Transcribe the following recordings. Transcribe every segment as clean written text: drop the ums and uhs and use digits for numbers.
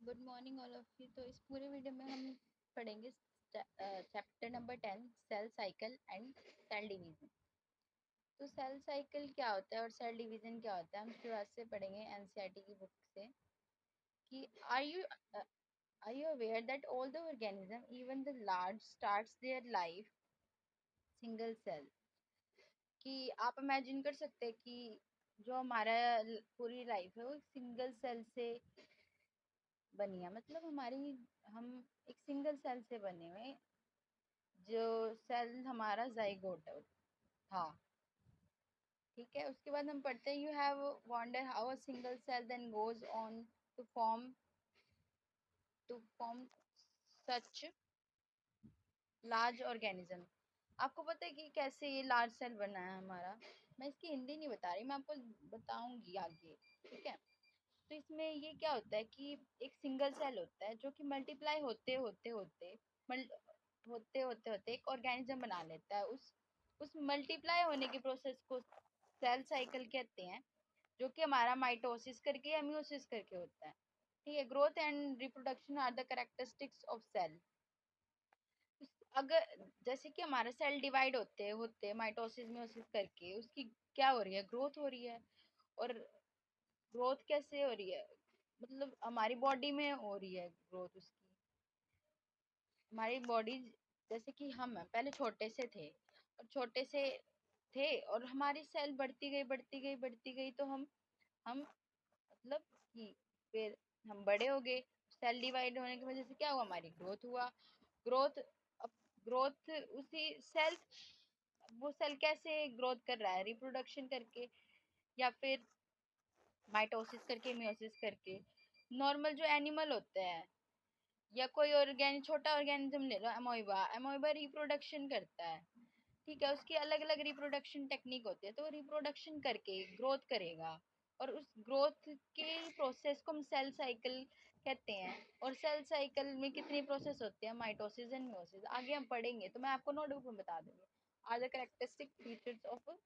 Good morning all of you. तो इस पूरे वीडियो में हम पढ़ेंगे chapter number 10 cell cycle and cell division. तो सेल साइकिल क्या होता है और सेल डिवीजन क्या होता है हम शुरुआत से पढ़ेंगे एनसीईआरटी की बुक से कि are you aware that all the organism even the large starts their life single cell. कि आप इमेजिन कर सकते हैं कि जो हमारा पूरी लाइफ है वो सिंगल सेल से बनी है। मतलब हम एक सिंगल सेल से बने हुए। जो सेल हमारा जाइगोट था, ठीक है। उसके बाद हम पढ़ते हैं you have wonder how a single cell then goes on to form such large organism. आपको पता है कि कैसे ये लार्ज सेल बना है हमारा। मैं इसकी हिंदी नहीं बता रही, मैं आपको बताऊंगी आगे, ठीक है। तो इसमें ये क्या होता है कि एक सिंगल सेल होता है जो कि मल्टीप्लाई होते होते एक ऑर्गेनिज्म बना लेता है। उस मल्टीप्लाई होने के प्रोसेस को सेल साइकिल कहते हैं, जो कि हमारा माइटोसिस करके या म्यूसिस करके होता है, ठीक है। Growth and reproduction are the characteristics of cell. अगर जैसे कि हमारे सेल डिवाइड होते माइटोसिस म्यूसिस करके, उसकी क्या हो रही है, ग्रोथ हो रही है। और ग्रोथ कैसे हो रही है, मतलब हमारी बॉडी में हो रही है ग्रोथ उसकी। हमारी बॉडी, जैसे कि हम पहले छोटे से थे और और हमारी सेल बढ़ती गई तो हम मतलब कि फिर हम बड़े हो गए। सेल डिवाइड होने की वजह से क्या हुआ, हमारी ग्रोथ हुआ। ग्रोथ अब ग्रोथ उसी सेल वो सेल कैसे ग्रोथ कर रहा है, रिप्रोडक्शन करके या फिर माइटोसिस करके मियोसिस करके। नॉर्मल जो एनिमल होते हैं या कोई छोटा ऑर्गेनिज्म ले लो, अमोइबा अमोइबा रिप्रोडक्शन करता है, ठीक है। उसकी अलग अलग रिप्रोडक्शन टेक्निक होती है, तो रिप्रोडक्शन करके ग्रोथ करेगा। और उस ग्रोथ के प्रोसेस को हम सेल साइकिल कहते हैं। और सेल साइकिल में कितनी प्रोसेस होती है, माइटोसिस एंड मियोसिस, आगे हम पढ़ेंगे तो मैं आपको नोटबुक में बता दूंगी। Are the characteristic features of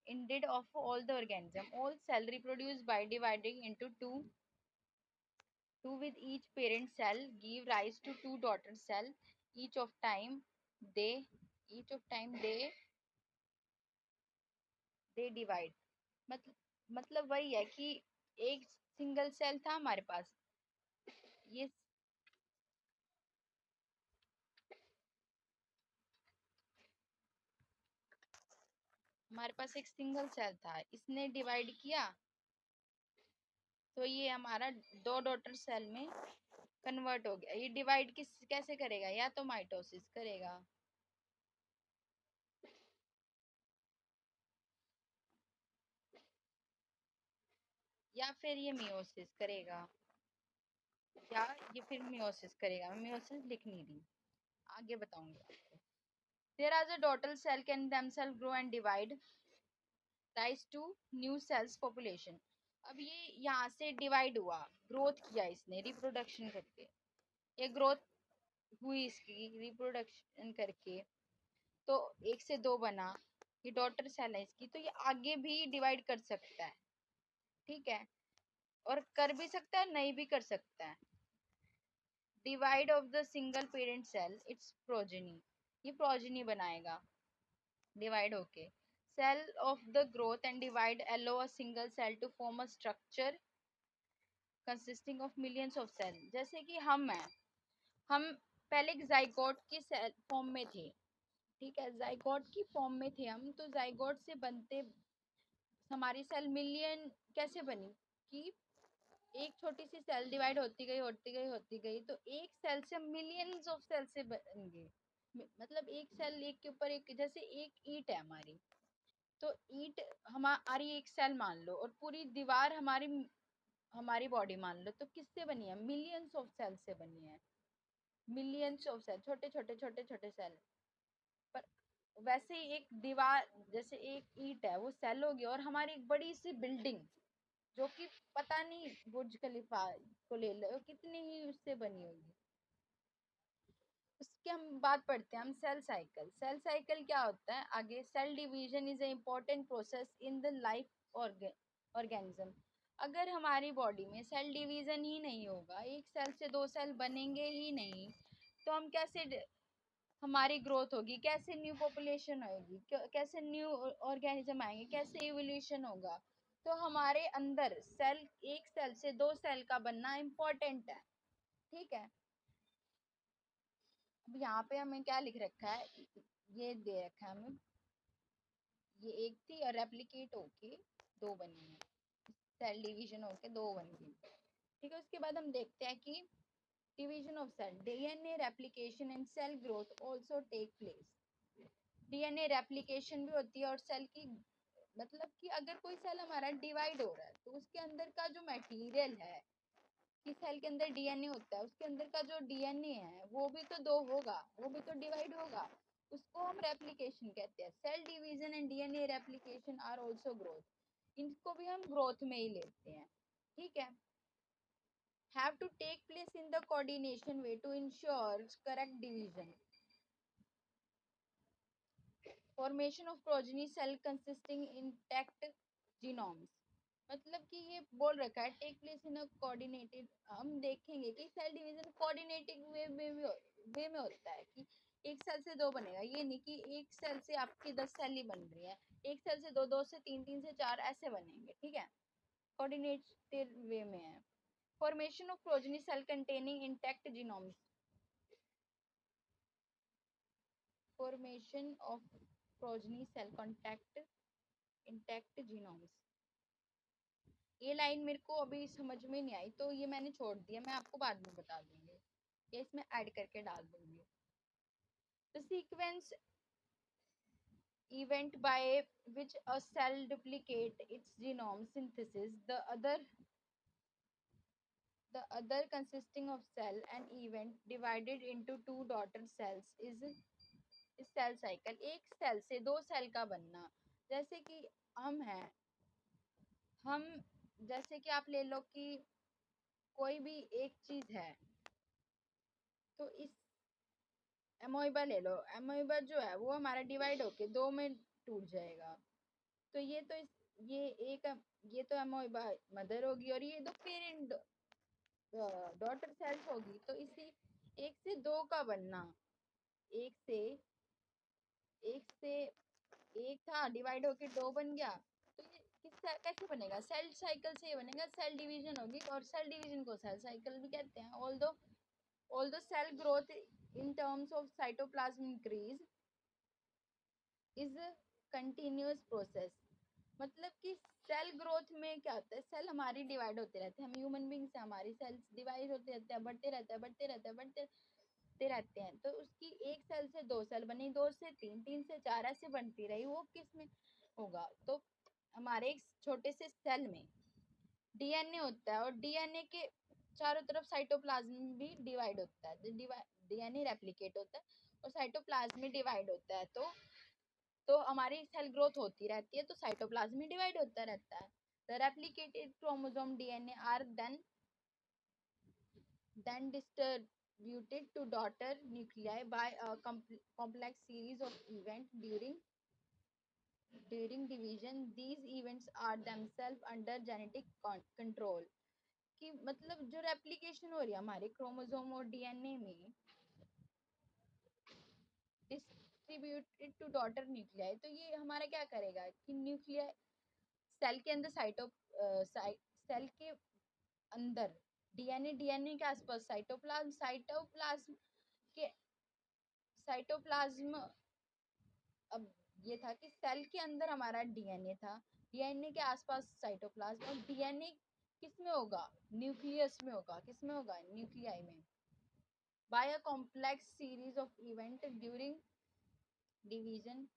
indeed of all the organism. All cell reproduce by dividing into two with each parent cell give rise to two daughter cell. Each of time they each of time they divide. मतलब वही है कि एक single cell था हमारे पास। ये हमारे पास एक सिंगल सेल था, इसने डिवाइड किया तो ये हमारा दो डॉटर सेल में कन्वर्ट हो गया। ये डिवाइड किस कैसे करेगा, या तो माइटोसिस करेगा या फिर ये मियोसिस करेगा, या ये फिर मियोसिस करेगा। मैं मियोसिस लिख नहीं रही, आगे बताऊंगी आपको। There are the total cell can themselves grow and divide rise to new cells population. अब ये यहाँ से डिवाइड हुआ, ग्रोथ किया इसने रिप्रोडक्शन करके। ये ग्रोथ हुई इसकी रिप्रोडक्शन करके, तो एक से दो बना। ये डॉटर सेल है इसकी, तो ये आगे भी डिवाइड कर सकता है, ठीक है। और कर भी सकता है, नहीं भी कर सकता है। Divide of the single parent cell its progeny, ये प्रोजेनी बनाएगा डिवाइड होके। Cell of the growth and divide allow a single cell to form a structure consisting of millions of cell. जैसे कि हम पहले एक जाइगोट की सेल फॉर्म में थे, ठीक है। जाइगोट की फॉर्म में थे हम, तो जाइगोट से बनते हमारी सेल मिलियन कैसे बनी कि एक छोटी सी सेल डिवाइड होती गई तो एक सेल से मिलियंस ऑफ सेल से बन गए। मतलब एक सेल एक के ऊपर एक, जैसे एक ईंट है हमारी, तो ईंट हमारी एक सेल मान लो, और पूरी दीवार हमारी हमारी बॉडी मान लो, तो किससे बनी है, मिलियंस ऑफ सेल से बनी है। मिलियंस ऑफ सेल, छोटे छोटे सेल। पर वैसे ही एक दीवार, जैसे एक ईंट है वो सेल होगी, और हमारी एक बड़ी सी बिल्डिंग जो कि पता नहीं बुर्ज खलीफा को ले लो कितनी ही उससे बनी होगी। उसकी हम बात पढ़ते हैं हम सेल साइकिल। सेल साइकिल क्या होता है आगे। Cell division is a important process in the life organism. अगर हमारी बॉडी में सेल डिवीजन ही नहीं होगा, एक सेल से दो सेल बनेंगे ही नहीं, तो हम कैसे हमारी ग्रोथ होगी, कैसे न्यू पॉपुलेशन होगी, कैसे न्यू ऑर्गेनिज्म आएंगे, कैसे इवोल्यूशन होगा। तो हमारे अंदर सेल, एक सेल से दो सेल का बनना इम्पोर्टेंट है। ठीक है, अब यहाँ पे हमें क्या लिख रखा है, ये दे रखा है हमें, ये एक थी और रेप्लिकेट होके दो बनी है, सेल डिवीजन होके दो बन गई। ठीक है, उसके बाद हम देखते हैं कि division of cell, DNA replication and cell growth also take place. DNA replication भी होती है और सेल की, मतलब कि अगर कोई सेल हमारा डिवाइड हो रहा है तो उसके अंदर का जो मटेरियल है, कि सेल के अंदर डीएनए होता है, उसके अंदर का जो डीएनए है वो भी तो दो होगा, वो भी तो डिवाइड होगा, उसको हम रेप्लिकेशन कहते हैं। Cell division and DNA replication are also growth, इनको भी हम ग्रोथ में ही लेते हैं। ठीक है, have to take place in the coordination way to ensure correct division. Formation of progeny cell consisting intact genomes, मतलब कि ये बोल रखा है take place in a coordinated, हम देखेंगे कि सेल डिवीजन कोऑर्डिनेटेड वे में होता है, कि एक सेल से दो बनेगा, ये नहीं कि एक सेल से आपकी 10 सेल ही बन रही है, एक सेल से दो, दो से तीन, तीन से चार ऐसे बनेंगे। ठीक है, कोऑर्डिनेटेड वे में है। Formation of progeny cell containing intact genomes, formation of progeny cell contact intact genomes, ये लाइन मेरे को अभी समझ में नहीं आई तो ये मैंने छोड़ दिया, मैं आपको बाद में बता दूंगी या इसमें ऐड करके डाल दूंगी। The sequence event by which a cell duplicate its genome synthesis, the other consisting of cell and event divided into two daughter cells is cell cycle. एक सेल से दो सेल का बनना, जैसे कि हम जैसे कि आप ले लो कि कोई भी एक चीज है, तो इस एमोइबा ले लो, एमोइबा जो है वो हमारा डिवाइड होके दो में टूट जाएगा, तो ये एक, ये तो एमोइबा मदर होगी और ये दो पेरेंट डॉटर सेल्स होगी। तो इसी एक से दो का बनना, एक से एक था, डिवाइड होके दो बन गया, तो ये कैसे बनेगा, सेल साइकिल से बनेगा, सेल डिवीजन होगी, और सेल डिवीजन को सेल साइकिल भी कहते हैं। Although cell growth in terms of cytoplasm increase is continuous process, मतलब कि सेल ग्रोथ में क्या होता है, सेल हमारी डिवाइड होते रहते हैं, हम ह्यूमन बींग्स हैं, हमारी सेल्स डिवाइड होते रहते हैं, बढ़ते रहते हैं, बढ़ते रहते हैं, बढ़ते रहते हैं। तो उसकी एक सेल से दो सेल बनी, दो से तीन, तीन से चार, ऐसे बनती रही, वो किस में होगा, तो हमारे एक छोटे से सेल में डीएनए होता है, और डीएनए के चारों तरफ साइटोप्लाज्म भी डिवाइड होता है, डीएनए रेप्लिकेट होता है और साइटोप्लाज्म में डिवाइड होता है, तो हमारी सेल ग्रोथ होती रहती है, तो साइटोप्लाज्म में डिवाइड होता रहता है। The replicated chromosome DNA are then distributed to daughter nuclei by a complex series of events during division. These events are themselves under genetic control, कि मतलब जो रेप्लिकेशन हो रही है हमारे क्रोमोसोम और डीएनए में, डिस्ट्रीब्यूटेड टू डॉटर न्यूक्लियाई, तो ये हमारा क्या करेगा कि न्यूक्लियाई सेल के अंदर सेल के अंदर डीएनए के आसपास के साइटोप्लाज्म, अब ये था कि सेल के अंदर हमारा डीएनए था, डीएनए के आसपास साइटोप्लाज्म, और डीएनए किस में होगा, न्यूक्लियस में होगा, किस में होगा, न्यूक्लियाई में, by a complex series of event during division.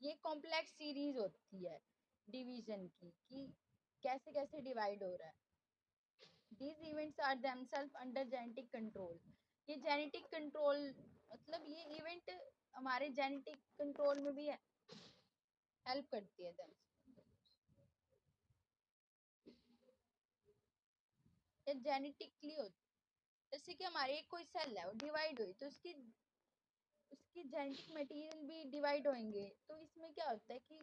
ये कॉम्प्लेक्स सीरीज होती है डिवीजन की, कि कैसे कैसे डिवाइड हो रहा है। These events are themselves under genetic control, ये जेनेटिक कंट्रोल, मतलब ये इवेंट हमारे जेनेटिक कंट्रोल में भी हेल्प करती है, ये जेनेटिकली होती है। जैसे कि हमारी एक कोई सेल है वो डिवाइड हुई, तो उसकी उसकी जेनेटिक मटेरियल भी डिवाइड होंगे, तो इसमें क्या होता है कि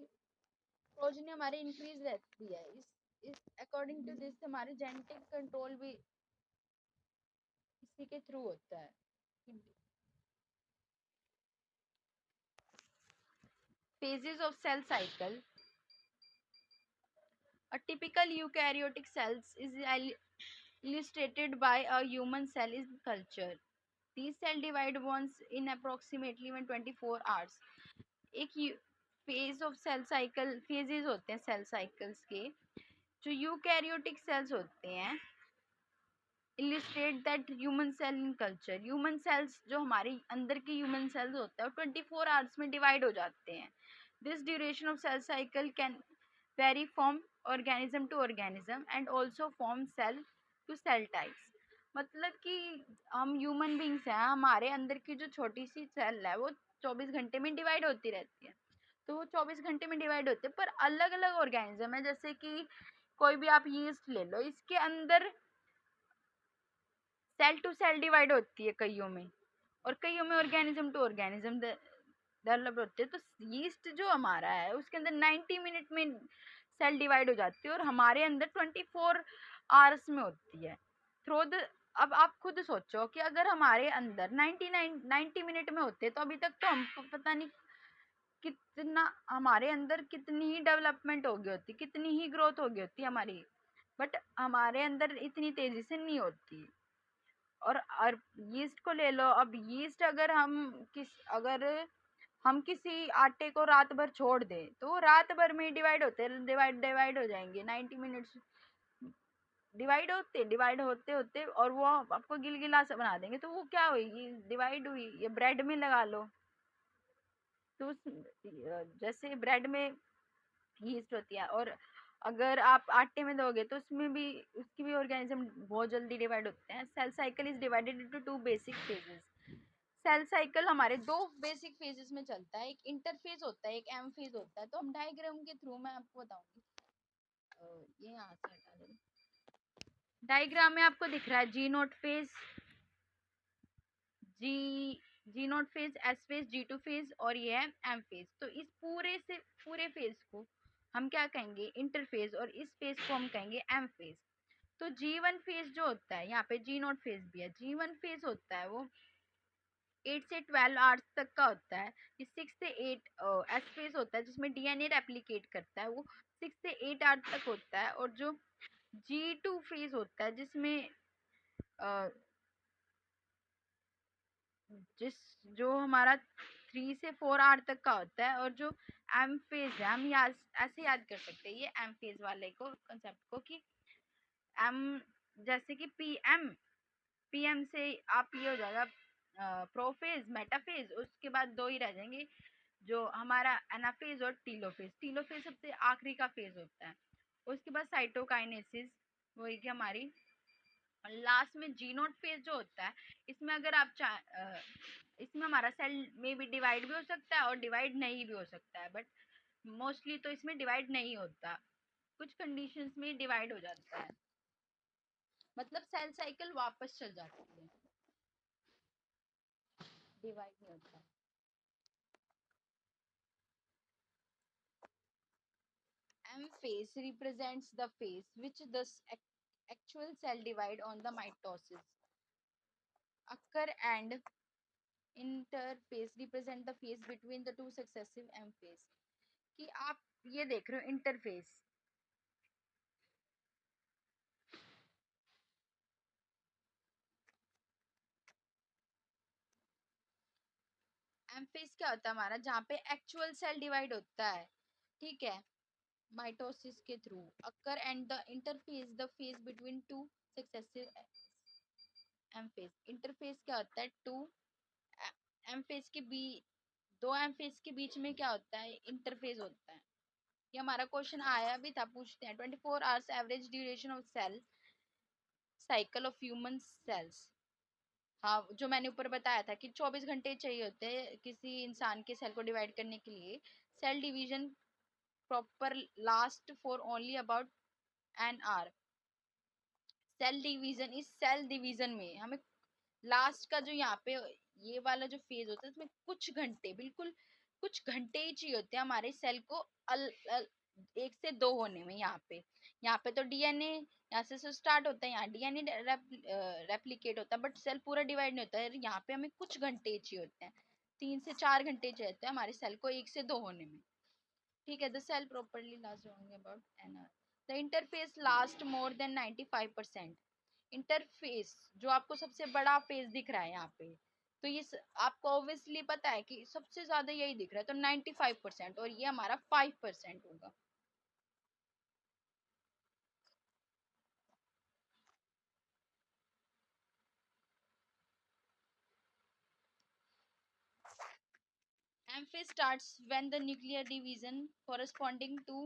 प्रोजेनी हमारी इंक्रीज रहती है, इस अकॉर्डिंग टू दिस हमारे जेनेटिक कंट्रोल भी इसी के थ्रू होता है। Phases of cell cycle. A typical eukaryotic cells is illustrated by a human cell in culture. These cells divide once in approximately 24 hours. एक phase of cell cycle phases होते हैं cell cycles के, जो eukaryotic cells होते हैं illustrate that human cell in culture. Human cells जो हमारे अंदर के ह्यूमन सेल्स होते हैं वो 24 आवर्स में डिवाइड हो जाते हैं. This duration of cell cycle can vary from organism to organism and also from cell to cell types. मतलब कि हम ह्यूमन बींग्स हैं, हमारे अंदर की जो छोटी सी सेल है वो 24 घंटे में डिवाइड होती रहती है. तो वो 24 घंटे में डिवाइड होते हैं, पर अलग अलग ऑर्गेनिज्म है. जैसे कि कोई भी आप यीस्ट ले लो, इसके अंदर सेल टू सेल डिवाइड होती है कईयों में, और कईयों में ऑर्गेनिज्म टू ऑर्गेनिज्म डेवलप होते हैं. तो यीस्ट जो हमारा है उसके अंदर 90 मिनट में सेल डिवाइड हो जाती है, और हमारे अंदर 24 आवर्स में होती है थ्रू द. अब आप खुद सोचो कि अगर हमारे अंदर 90 मिनट में होते तो अभी तक तो हम पता नहीं कितना हमारे अंदर कितनी ही डेवलपमेंट हो गई होती, कितनी ही ग्रोथ हो गई होती हमारी, बट हमारे अंदर इतनी तेजी से नहीं होती. और यीस्ट को ले लो. अब यीस्ट अगर हम किसी आटे को रात भर छोड़ दें तो वो रात भर में डिवाइड हो जाएंगे. 90 मिनट्स डिवाइड होते होते और वो आपको गिलगिला सा बना देंगे. तो वो क्या हुई, डिवाइड हुई. ये ब्रेड में लगा लो, तो जैसे ब्रेड में यीस्ट होती है, और अगर आप आटे में दोगे तो उसमें भी उसकी भी ऑर्गेनिज्म बहुत जल्दी डिवाइड होते हैं. Cell cycle is divided into 2 basic phases. Cell cycle हमारे 2 बेसिक फेजेस में चलता है, एक इंटरफेज होता है, एक एम फेज होता है. तो हम डायग्राम के थ्रू मैं आपको बताऊंगी. ये यहाँ से हटा दे. डायग्राम में आपको दिख रहा है G naught phase, G naught phase, S phase, G2 phase, और ये है एम फेज. तो इस पूरे फेज को हम क्या कहेंगे, इंटरफेज, और इस फेज को हम कहेंगे एम फेज. तो G1 फेज जो होता है, यहाँ पे जी नोट फेज भी है. G1 फेज होता है वो 8 से 12 आवर्स तक का होता है. ये 6 से 8 एस फेज होता है जिसमें डीएनए रेप्लिकेट करता है, वो 6 से 8 आवर्स तक होता है. और जो G2 फेज होता है जिसमें जिस जो हमारा 3 से 4 आवर तक का होता है. और जो एम फेज है, हम ऐसे याद कर सकते हैं ये एम फेज वाले को कंसेप्ट को, कि एम जैसे कि पीएम से आप ये हो जाएगा प्रोफेज, मेटाफेज, उसके बाद 2 ही रह जाएंगे जो हमारा एनाफेज और टीलोफेज. टीलोफेज सबसे आखिरी का फेज होता है. उसके बाद साइटोकाइनेसिस, वही कि हमारी लास्ट में जी नोट फेज जो होता है. इसमें अगर आप इसमें हमारा सेल में भी डिवाइड भी हो सकता है और डिवाइड नहीं भी हो सकता है, बट मोस्टली तो इसमें डिवाइड नहीं होता, कुछ कंडीशंस में डिवाइड हो जाता है. मतलब सेल साइकिल वापस चल जाती है, डिवाइड नहीं होता. M phase represents the phase which the actual cell divide on the mitosis occur, and interphase represent the phase between the two successive M phase. कि आप ये देख रहे हो इंटरफेस, एम फेज क्या होता है हमारा, जहाँ पे एक्चुअल सेल डिवाइड होता है, ठीक है, माइटोसिस के through occur. And the interphase the phase between two successive M phase. Interphase क्या होता है, टू एम फेज के बीच, 2 एम फेज के बीच में क्या होता है, इंटरफेज होता है. ये हमारा क्वेश्चन आया भी था, पूछते हैं 24 hours average duration of cell cycle of human cells. हाँ, जो मैंने ऊपर बताया था कि 24 घंटे चाहिए होते हैं किसी इंसान के सेल को डिवाइड करने के लिए. Cell division proper last for only about an hour. Cell division में हमें लास्ट का जो यहाँ पे ये वाला जो फेज होता है उसमें कुछ घंटे, बिल्कुल कुछ घंटे ही चाहिए होते हैं हमारे सेल को एक से दो होने में. यहाँ पे यहाँ पे तो डीएनए यहाँ से स्टार्ट होता है, यहाँ डीएनए रेप्लिकेट होता है, बट सेल पूरा डिवाइड नहीं होता है। यहाँ पे हमें कुछ घंटे चाहिए होते हैं, 3 से 4 घंटे चाहिए होते हैं हमारे सेल को 1 से 2 होने में। ठीक है, the cell properly last only about an hour. The interphase last more than 95%। Interphase जो आपको सबसे बड़ा फेस दिख रहा है यहाँ पे, तो ये आपको ऑब्वियसली पता है कि सबसे ज्यादा यही दिख रहा है, तो 95%, और ये हमारा 5% होगा। M phase starts when the nuclear division corresponding to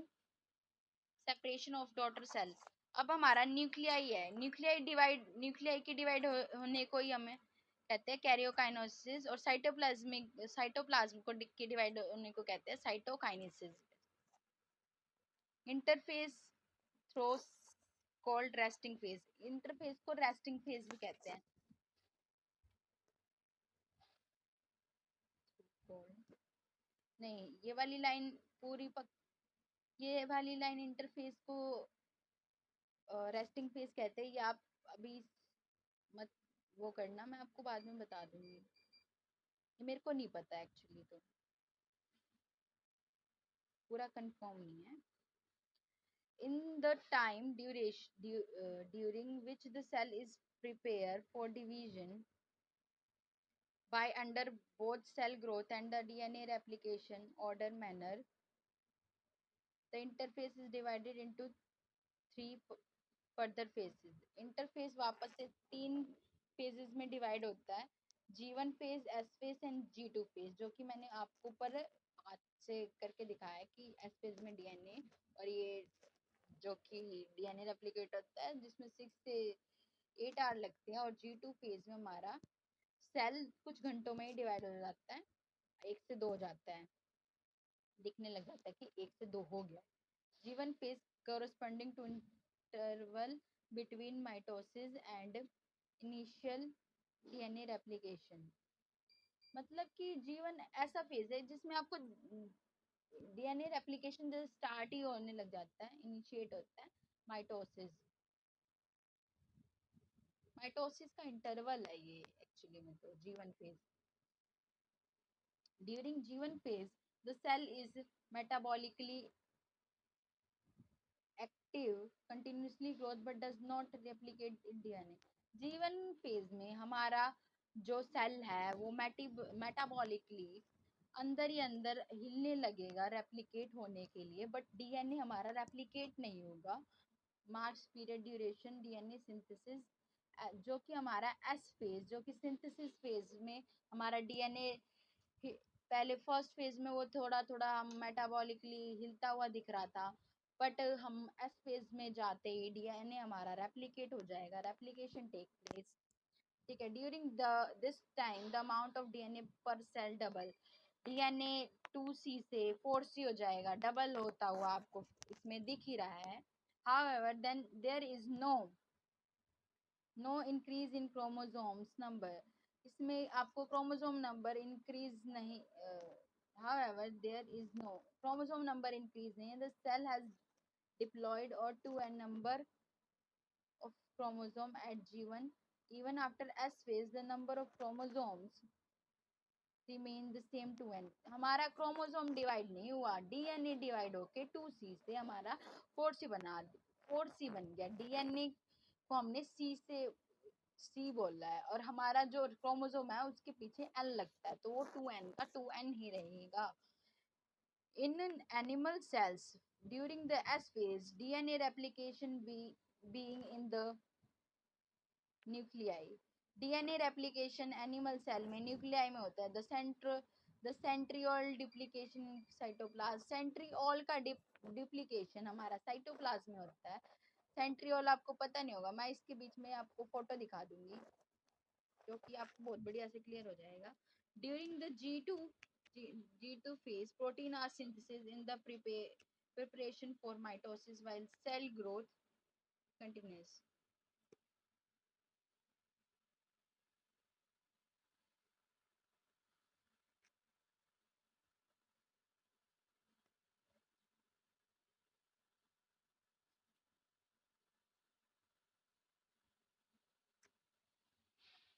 separation of daughter cell। अब हमारा न्यूक्लियाई है, न्यूक्लियाई की डिवाइड होने को ही हमें कहते हैं कैरियोकाइनेसिस, और साइटोप्लाज्म को की डिवाइड होने को कहते हैं cytokinesis. Interface throws called resting phase. Interface को रेस्टिंग फेज भी कहते हैं। नहीं, ये वाली लाइन ये वाली लाइन इंटरफेस को रेस्टिंग फेज कहते हैं। ये आप अभी मत वो करना, मैं आपको बाद में बता दूंगी, ये मेरे को नहीं पता एक्चुअली, तो पूरा कंफर्म नहीं है। In the time during which the cell is prepared for division by under both cell growth and the DNA replication order manner, the interface is divided into three further phases। Interface वापस से 3 phases में divide होता है, G1 phase, S phase and G2 phase, जो कि मैंने आपको ऊपर हाथ से करके दिखाया है कि S फेज में डीएनए, और ये जो कि डीएनए रेप्लिकेट होता है जिसमें 6 से 8 आवर लगते हैं, और G2 फेज में हमारा सेल कुछ घंटों में ही डिवाइड हो जाता है, 1 से 2 हो जाता है, दिखने लग जाता है कि 1 से 2 हो गया। G1 phase corresponding to interval between mitosis and initial DNA replication। मतलब कि जीवन ऐसा फेज है जिसमें आपको डीएनए रेप्लिकेशन जब स्टार्ट ही होने लग जाता है, इनिशिएट होता है माइटोसिस। माइटोसिस का इंटरवल है ये एक्चुअली में, तो G one phase. During G one phase the cell is metabolically active continuously growth but does not replicate in DNA. G one phase में हमारा जो सेल है वो मेटाबॉलिकली अंदर ही अंदर हिलने लगेगा रेप्लिकेट होने के लिए, बट डीएनए हमारा रेप्लिकेट नहीं होगा। Marks period duration DNA synthesis, जो कि हमारा एस फेज, जो कि सिंथेसिस फेज में हमारा डीएनए पहले फर्स्ट फेज में वो थोड़ा थोड़ा मेटाबॉलिकली हिलता हुआ दिख रहा था, बट हम एस फेज में जाते ही डीएनए हमारा रेप्लिकेट हो जाएगा, रेप्लिकेशन टेक प्लेस। ठीक है, during the this time the amount of DNA per cell double. DNA 2C से 4C हो जाएगा, डबल होता हुआ आपको इसमें दिख ही रहा है। However, then there is no increase in chromosomes number। इसमें आपको क्रोमोसोम नंबर इंक्रीज नहीं, however there is no chromosome number increase नहीं है। The cell has diploid or to a number of chromosome at G1। Even after S phase the number of chromosomes remain the same to n। हमारा chromosome divide नहीं हुआ, DNA divide होके 2C से हमारा 4C बन गया। DNA को हमने सी बोल रहा है, और हमारा जो क्रोमोसोम है उसके पीछे एन लगता है, तो वो 2n का 2n ही रहेगा। In animal cells during the S phase DNA replication being in the nuclei। DNA replication animal cell में न्यूक्लियाई में होता है। The centriole duplication cytoplasm. Centriole का डिप्लीकेशन हमारा साइटोप्लाज्म में होता है। सेंट्रियोल आपको पता नहीं होगा, मैं इसके बीच में आपको फोटो दिखा दूंगी जो कि आपको बहुत बढ़िया से क्लियर हो जाएगा। During the G2 phase protein are synthesis in the preparation for mitosis while cell growth continues।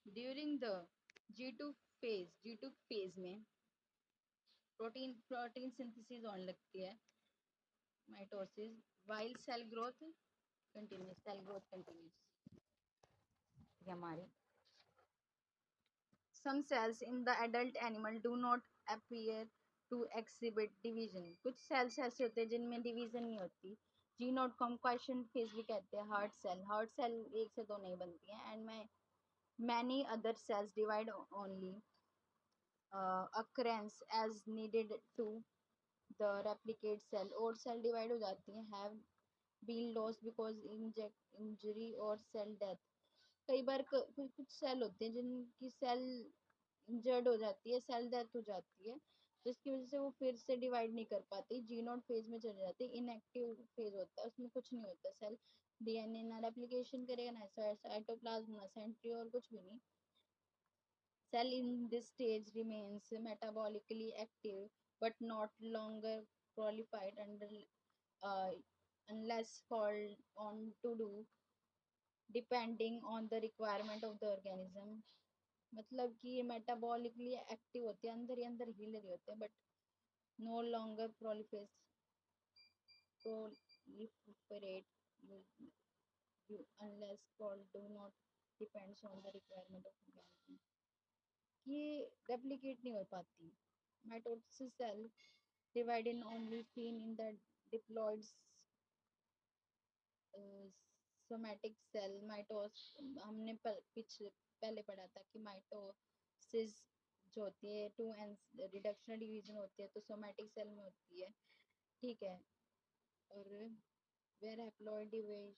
During the G two phase में प्रोटीन सिंथेसिस होने लगती है, mitosis, while cell growth continues ये हमारी some cells in the adult animal do not appear to exhibit division। कुछ sales ऐसे होते हैं जिनमें डिवीजन नहीं होती। जीनोट को हम क्वेश्चन फेज भी कहते हैं। हार्ट सेल एक से दो नहीं बनती हैं। And many other sales divide only occurrence as needed to the replicate cell। और सेल डिवाइड हो जाती हैं have been lost because injury और सेल डेथ। कई बार कुछ सेल होते हैं जिनकी सेल इंजर्ड हो जाती है, सेल डेथ हो जाती है, जिसकी वजह से वो फिर से डिवाइड नहीं कर पाती, जी नॉट फेज में चले जाती है। इनएक्टिव फेज होता है, उसमें कुछ नहीं होता। सेल डीएनए ना रेप्लिकेशन करेगा, ना साइटोप्लाज्म, ना सेंट्री, और कुछ भी नहीं। Cell in this stage remains metabolically active but not longer proliferate uh, unless called on to do depending on the requirement of the organism। मतलब कि ये मेटाबॉलिकली एक्टिव होते हैं, अंदर ही अंदर हील रहे होते हैं, but no longer proliferate you unless called do not depends on the requirement of organism। ये रेप्लिकेट नहीं हो पाती। Mitosis cell divide in only seen in the diploid somatic cell. हमने पहले पढ़ा था कि माइटोसिस जो होती है टू एन रिडक्शन डिवीजन होती है तो सोमैटिक सेल में होती है, ठीक है। और where haploid division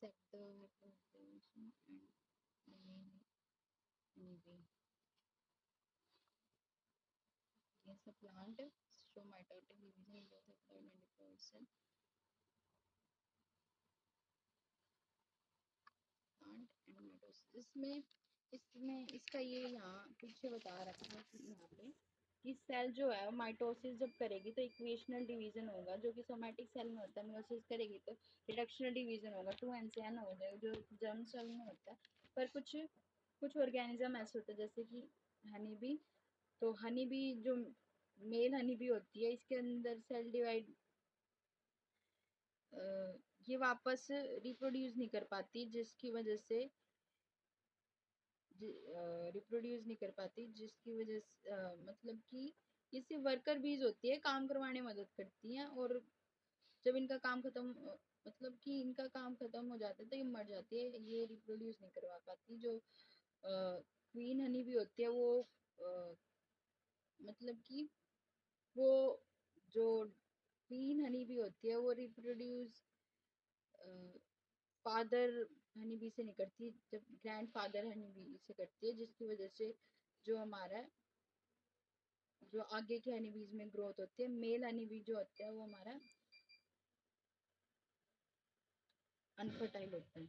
except the haploidization and maybe yes a plant show mitotic division in both haploid and diploid cell plant and mitosis. इसमें इसका ये यहाँ पीछे बता रखा है कि यहाँ पे कि सेल जो है माइटोसिस जब करेगी तो इक्वेशनल डिवीजन होगा, जो कि सोमैटिक सेल में होता है। मियोसिस करेगी तो रिडक्शनल डिवीजन होगा, 2n से n हो जाएगा, जो जर्म सेल में होता है। पर कुछ ऑर्गेनिज्म ऐसे होते हैं जैसे कि हनी बी। तो हनी बी जो मेल हनी बी होती है, इसके अंदर सेल डिवाइड ये वापस रिप्रोड्यूस नहीं कर पाती, जिसकी वजह से रिप्रोड्यूस नहीं कर पाती, जिसकी वजह से मतलब कि ये सिर्फ वर्कर बीज होती है, काम करवाने में मदद करती हैं। और जब इनका काम खत्म मतलब कि इनका काम खत्म हो जाता है तो ये मर जाती है, ये रिप्रोड्यूस नहीं करवा पाती। जो क्वीन हनी भी होती है वो मतलब कि वो जो क्वीन हनी भी होती है वो रिप्रोड्यूस फादर हनी बी से नहीं करती, जब ग्रैंड फादर हनी बी से करती है, जिसकी वजह से जो हमारा जो आगे के हनी बीज में ग्रोथ होती है, मेल हनी बी जो होता है वो हमारा अनफर्टाइल होता है।